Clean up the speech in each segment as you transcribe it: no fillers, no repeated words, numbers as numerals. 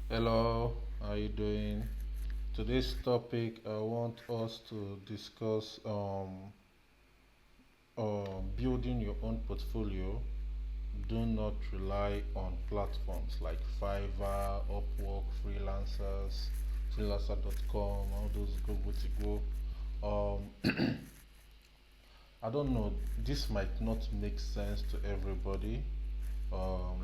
Hello, how you doing? Today's topic, I want us to discuss building your own portfolio. Do not rely on platforms like Fiverr, UpWork, freelancer.com, all those Google to go. I don't know. This might not make sense to everybody.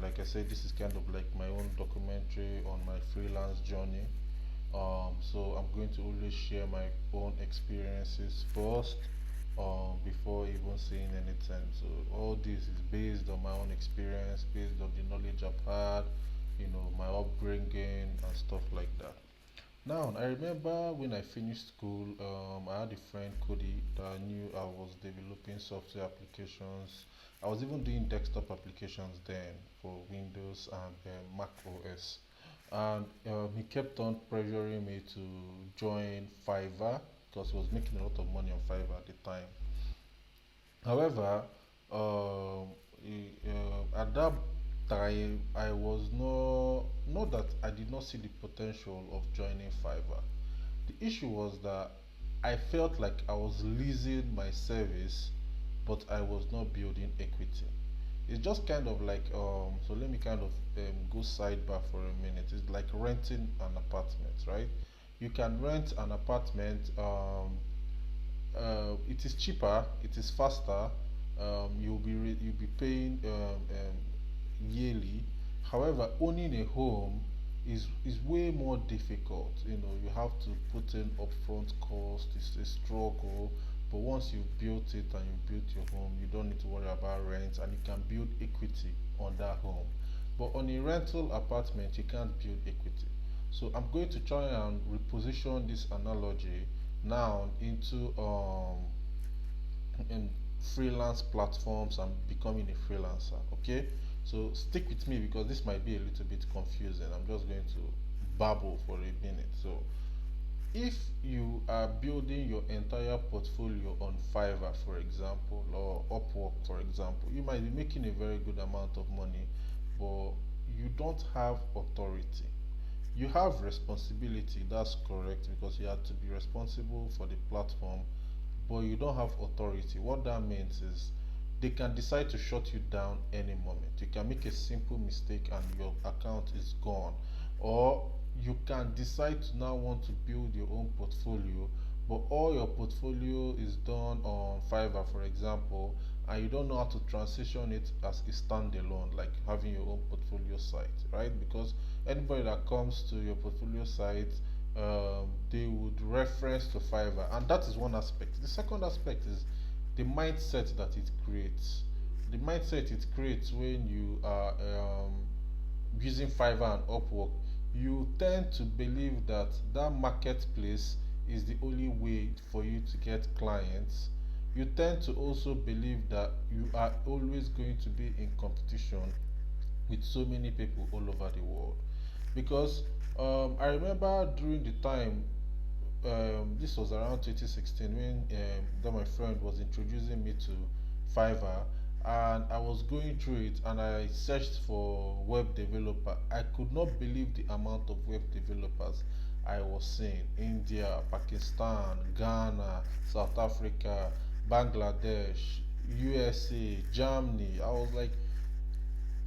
Like I said, this is kind of like my own documentary on my freelance journey. So I'm going to always share my own experiences first, before even saying anything. So all this is based on my own experience, based on the knowledge I've had, my upbringing and stuff like that. Now, I remember when I finished school, I had a friend, Cody, that knew I was developing software applications. I was even doing desktop applications then for Windows and Mac OS. And he kept on pressuring me to join Fiverr because he was making a lot of money on Fiverr at the time. However, at that time, I was not that I did not see the potential of joining Fiverr. The issue was that I felt like I was leasing my service, but I was not building equity. It's just kind of like so let me kind of go sidebar for a minute. It's like renting an apartment, right? You can rent an apartment. It is cheaper, it is faster. You'll be paying yearly. However, owning a home is way more difficult. You have to put in upfront cost. It's a struggle. But once you've built it and you've built your home, you don't need to worry about rent, and you can build equity on that home. But on a rental apartment, you can't build equity. So I'm going to try and reposition this analogy now into in freelance platforms and becoming a freelancer. Okay, so stick with me because this might be a little bit confusing. I'm just going to babble for a minute. So if you are building your entire portfolio on Fiverr, for example, or Upwork, for example, you might be making a very good amount of money, but you don't have authority. You have responsibility, that's correct, because you have to be responsible for the platform, but you don't have authority. What that means is they can decide to shut you down any moment. You can make a simple mistake and your account is gone. Or you can decide to now want to build your own portfolio, but all your portfolio is done on Fiverr, for example, and you don't know how to transition it as a standalone, like having your own portfolio site, right? Because anybody that comes to your portfolio site, they would reference to Fiverr, and that is one aspect. The second aspect is the mindset that it creates. The mindset it creates when you are using Fiverr and Upwork, you tend to believe that that marketplace is the only way for you to get clients. You tend to also believe that you are always going to be in competition with so many people all over the world. Because I remember during the time, this was around 2016 when that my friend was introducing me to Fiverr, and I was going through it and I searched for web developer. I could not believe the amount of web developers I was seeing. India, Pakistan, Ghana, South Africa, Bangladesh, USA, Germany. I was like,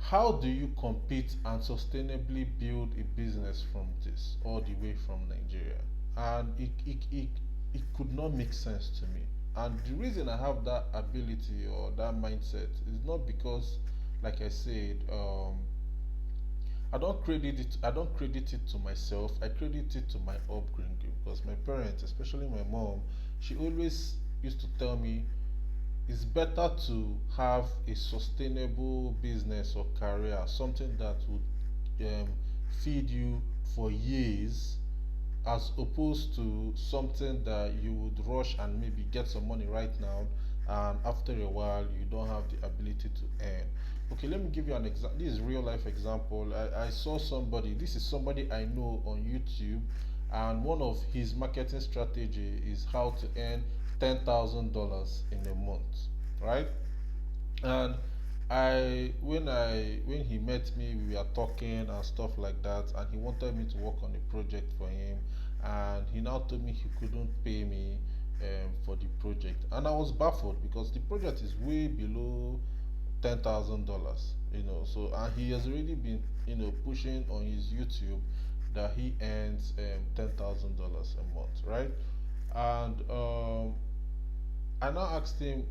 how do you compete and sustainably build a business from this all the way from Nigeria? And it could not make sense to me. And the reason I have that ability or that mindset is not because, like I said, I don't credit it to myself. I credit it to my upbringing because my parents, especially my mom, she always used to tell me it's better to have a sustainable business or career, something that would feed you for years, as opposed to something that you would rush and maybe get some money right now, and after a while you don't have the ability to earn. Okay, let me give you an example. This is real life example. I saw somebody, this is somebody I know on YouTube, and one of his marketing strategy is how to earn $10,000 in a month, right? And When he met me, we were talking and stuff like that, and he wanted me to work on a project for him, and he now told me he couldn't pay me for the project, and I was baffled because the project is way below $10,000, So, and he has already been, pushing on his YouTube that he earns $10,000 a month, right? And I now asked him,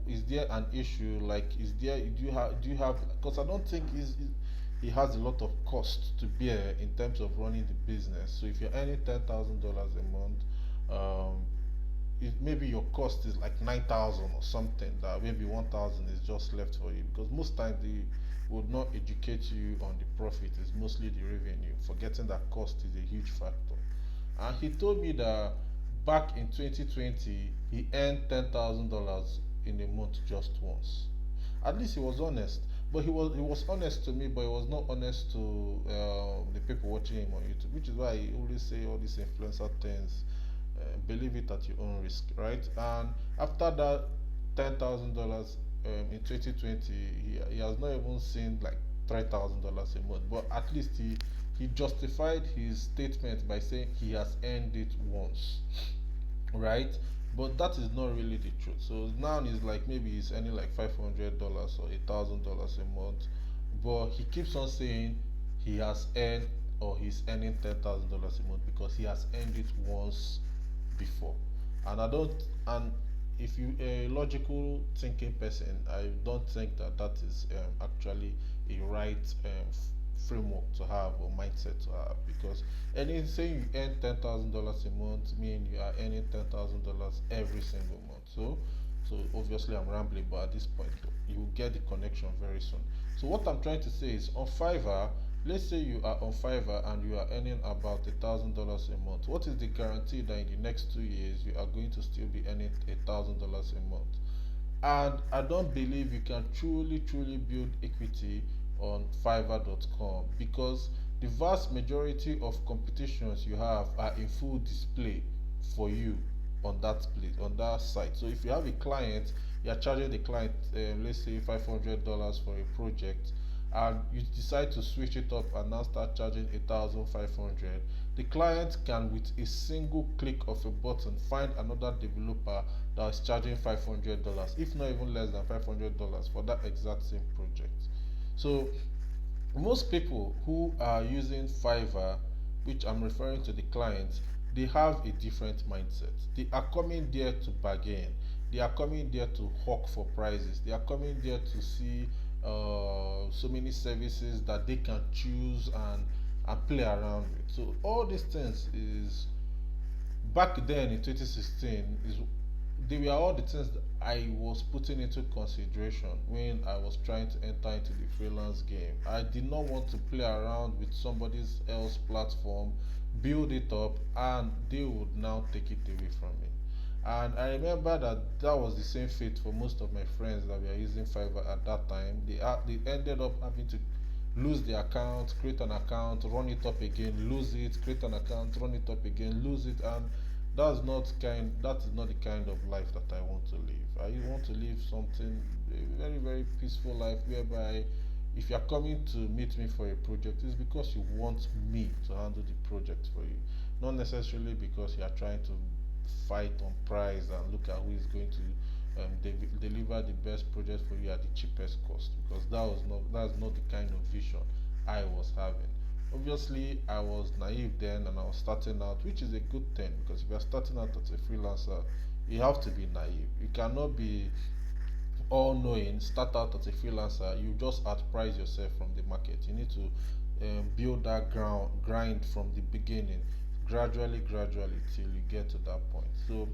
is there an issue? Like, do you have? Because I don't think he has a lot of cost to bear in terms of running the business. So if you're earning $10,000 a month, um, maybe your cost is like 9,000 or something, that maybe 1,000 is just left for you, because most times they would not educate you on the profit. It's mostly the revenue, forgetting that cost is a huge factor. And he told me that back in 2020 he earned $10,000 in a month just once. At least he was honest. But he was honest to me, but he was not honest to the people watching him on YouTube, which is why I always say all these influencer things. Believe it at your own risk, right? And after that $10,000 in 2020, he has not even seen like $3,000 a month. But at least he justified his statement by saying he has earned it once, right? But that is not really the truth. So now it's like maybe he's earning like $500 or $1,000 a month, but he keeps on saying he has earned, or he's earning $10,000 a month because he has earned it once before. And I don't, and if you a logical thinking person, I don't think that that is actually a right framework to have, or mindset to have, because any saying you earn $10,000 a month mean you are earning $10,000 every single month. So obviously I'm rambling, but at this point you will get the connection very soon. So what I'm trying to say is, on Fiverr, let's say you are on Fiverr and you are earning about $1,000 a month. What is the guarantee that in the next 2 years you are going to still be earning $1,000 a month? And I don't believe you can truly build equity on Fiverr.com, because the vast majority of competitions you have are in full display for you on that place, on that site. So if you have a client, you are charging the client, let's say $500 for a project, and you decide to switch it up and now start charging 1,500, the client can, with a single click of a button, find another developer that is charging $500, if not even less than $500 for that exact same project. So most people who are using Fiverr, which I'm referring to the clients, they have a different mindset. They are coming there to bargain. They are coming there to hawk for prices. They are coming there to see so many services that they can choose and play around with. So all these things is, back then in 2016, is they were all the things that I was putting into consideration when I was trying to enter into the freelance game. I did not want to play around with somebody else platform, build it up, and they would now take it away from me. And I remember that that was the same fate for most of my friends that were using Fiverr at that time. They ended up having to lose the account, create an account, run it up again, lose it, create an account, run it up again, lose it, and that is not the kind of life that I want to live. I want to live something, a very peaceful life, whereby if you are coming to meet me for a project, it's because you want me to handle the project for you, not necessarily because you are trying to fight on price and look at who is going to deliver the best project for you at the cheapest cost, because that's not the kind of vision I was having. Obviously I was naive then, and I was starting out, which is a good thing, because if you're starting out as a freelancer, you have to be naive. You cannot be all knowing. Start out as a freelancer, you just outprice yourself from the market. You need to build that grind from the beginning, gradually till you get to that point. So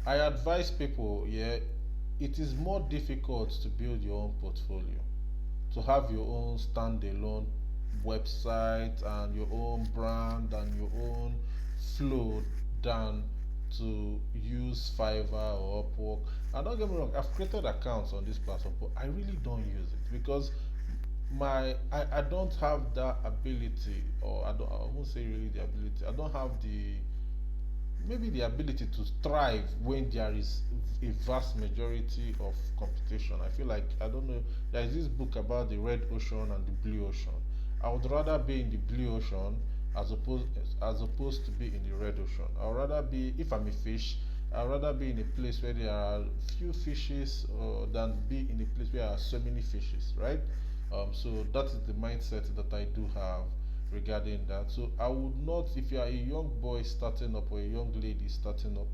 I advise people, yeah, it is more difficult to build your own portfolio, to have your own standalone website and your own brand and your own flow, than to use Fiverr or Upwork. And don't get me wrong, I've created accounts on this platform, but I really don't use it because I don't have that ability, or I won't say really the ability. I don't have maybe the ability to thrive when there is a vast majority of competition. I feel like, I don't know, there is this book about the red ocean and the blue ocean. I would rather be in the blue ocean as opposed to be in the red ocean. I would rather be, if I'm a fish, I'd rather be in a place where there are few fishes than be in a place where there are so many fishes, right? So that is the mindset that I do have regarding that. So I would not, if you are a young boy starting up or a young lady starting up,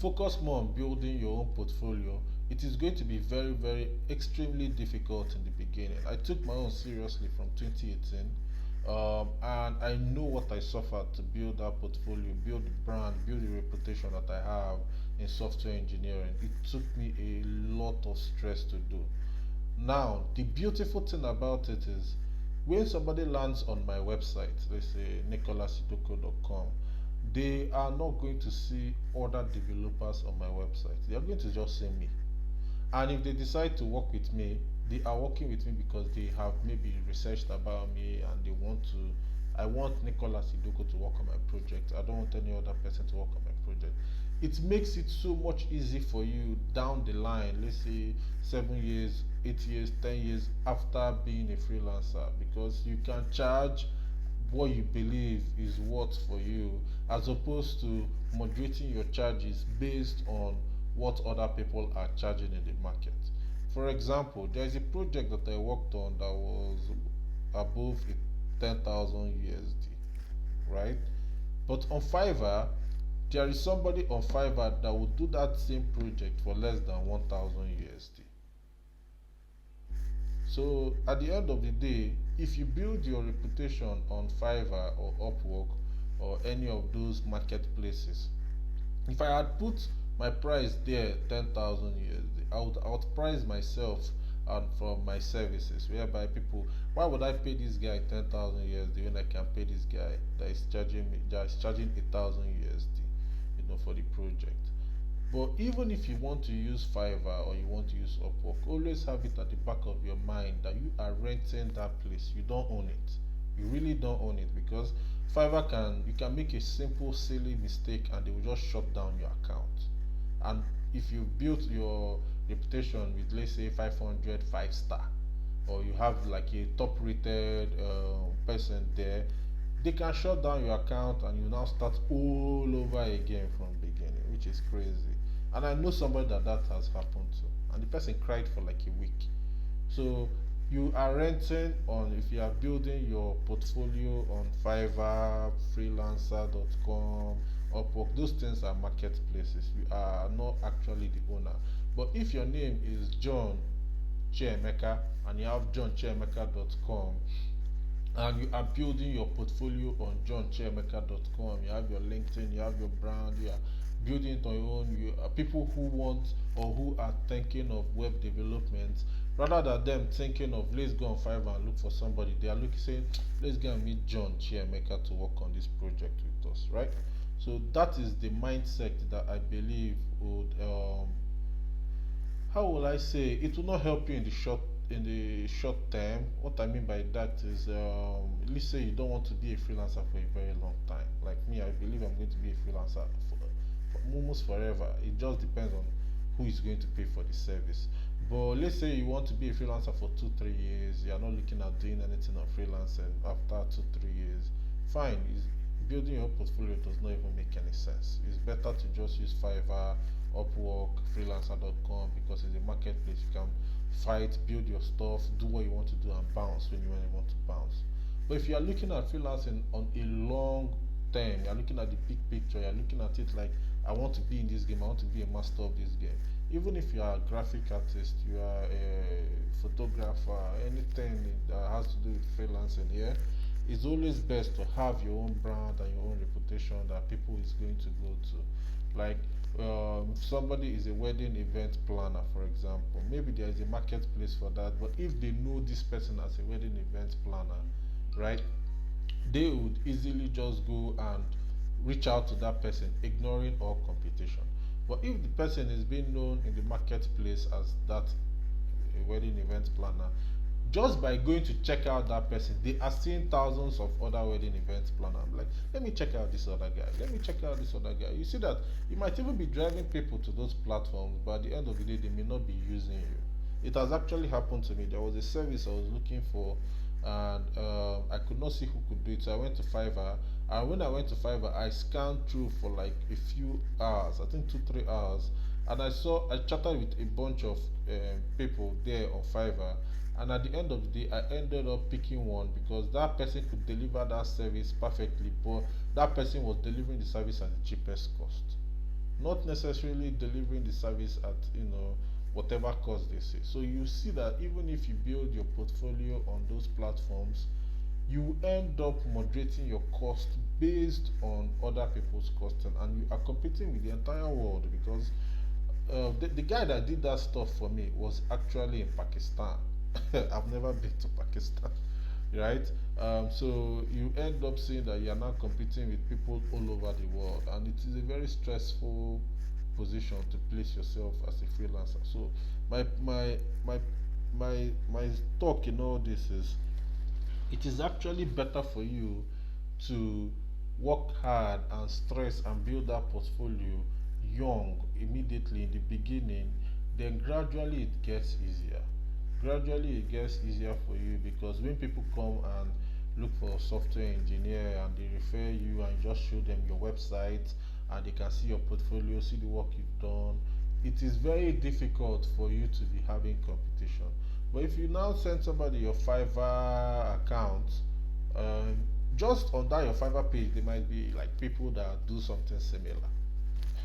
focus more on building your own portfolio. It is going to be very, very extremely difficult in the beginning. I took my own seriously from 2018, and I know what I suffered to build that portfolio, build the brand, build the reputation that I have in software engineering. It took me a lot of stress to do. Now, the beautiful thing about it is when somebody lands on my website, let's say nicolasidoko.com, they are not going to see other developers on my website. They are going to just see me. And if they decide to work with me, they are working with me because they have maybe researched about me and they want to. I want Nicolas Idoko to work on my project. I don't want any other person to work on my project. It makes it so much easy for you down the line, let's say 7 years, 8 years, 10 years after being a freelancer, because you can charge what you believe is worth for you, as opposed to moderating your charges based on what other people are charging in the market. For example, there is a project that I worked on that was above 10,000 USD, right? But on Fiverr, there is somebody on Fiverr that will do that same project for less than 1,000 USD. So at the end of the day, if you build your reputation on Fiverr or Upwork or any of those marketplaces, if I had put my price there 10,000 USD, I would outprice myself and from my services, whereby people, why would I pay this guy 10,000 USD when I can pay this guy that is charging 1,000 USD, for the project. But even if you want to use Fiverr or you want to use Upwork, always have it at the back of your mind that you are renting that place. You don't own it. You really don't own it, because Fiverr you can make a simple silly mistake and they will just shut down your account. And if you built your reputation with, let's say, 500 5-star, or you have like a top rated person there, they can shut down your account and you now start all over again from beginning, which is crazy. And I know somebody that has happened to, and the person cried for like a week. So you are renting on, if you are building your portfolio on Fiverr, freelancer.com, Upwork, those things are marketplaces. You are not actually the owner. But if your name is John Chiemeka and you have johnchiemeka.com, and you are building your portfolio on johnchiemeka.com, you have your LinkedIn, you have your brand, you are building it on your own. You are people who want or who are thinking of web development, rather than them thinking of let's go on Fiverr and look for somebody, they are looking saying let's go and meet John Chiemeka to work on this project with us, right? So that is the mindset that I believe would how will I say, it will not help you in the short term. What I mean by that is, let's say you don't want to be a freelancer for a very long time. Like me, I believe I'm going to be a freelancer for almost forever. It just depends on who is going to pay for the service. But let's say you want to be a freelancer for 2 3 years, you are not looking at doing anything on freelancing after 2 3 years. Fine, building your portfolio does not even make any sense. It's better to just use Fiverr, Upwork, freelancer.com, because it's a marketplace. You can fight, build your stuff, do what you want to do, and bounce when you want to bounce. But if you are looking at freelancing on a long term, you are looking at the big picture, you are looking at it like, I want to be in this game, I want to be a master of this game. Even if you are a graphic artist, you are a photographer, anything that has to do with freelancing here, it's always best to have your own brand and your own reputation that people is going to go to. Like, if somebody is a wedding event planner, for example, maybe there is a marketplace for that, but if they know this person as a wedding event planner, right, they would easily just go and reach out to that person, ignoring all competition. But if the person is being known in the marketplace as that a wedding event planner, just by going to check out that person, they are seeing thousands of other wedding events planned. I'm like, let me check out this other guy. Let me check out this other guy. You see that you might even be driving people to those platforms, but at the end of the day, they may not be using you. It has actually happened to me. There was a service I was looking for, and I could not see who could do it. So I went to Fiverr, and when I went to Fiverr, I scanned through for like a few hours. I think 2 3 hours, and I chatted with a bunch of people there on Fiverr, and at the end of the day I ended up picking one because that person could deliver that service perfectly, but that person was delivering the service at the cheapest cost, not necessarily delivering the service at whatever cost they say. So you see that even if you build your portfolio on those platforms, you end up moderating your cost based on other people's costing, and you are competing with the entire world because the guy that did that stuff for me was actually in Pakistan. I've never been to Pakistan, right? So you end up seeing that you are now competing with people all over the world, and it is a very stressful position to place yourself as a freelancer. So my my my my talk in all this is, it is actually better for you to work hard and stress and build that portfolio young immediately in the beginning, then gradually it gets easier. Gradually it gets easier for you because when people come and look for a software engineer and they refer you and you just show them your website and they can see your portfolio, see the work you've done, it is very difficult for you to be having competition. But if you now send somebody your Fiverr account, um, just on that your Fiverr page, there might be like people that do something similar.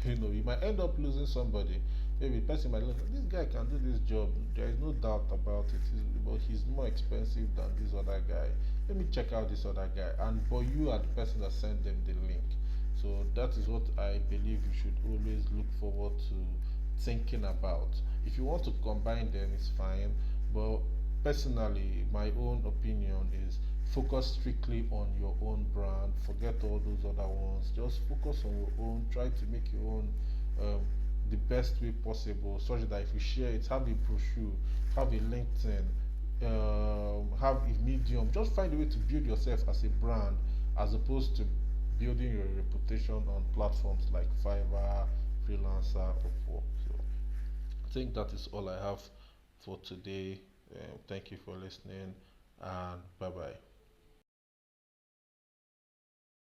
You might end up losing somebody. Maybe the person might look, this guy can do this job. There is no doubt about it. But he's more expensive than this other guy. Let me check out this other guy. And but you are the person that sent them the link. So that is what I believe you should always look forward to thinking about. If you want to combine them, it's fine. But personally, my own opinion is focus strictly on your own brand. Forget all those other ones. Just focus on your own. Try to make your own um, the best way possible, such that if you share it, have a brochure, have a LinkedIn, have a Medium. Just find a way to build yourself as a brand, as opposed to building your reputation on platforms like Fiverr, Freelancer, Upwork. So I think that is all I have for today. Thank you for listening, and bye bye.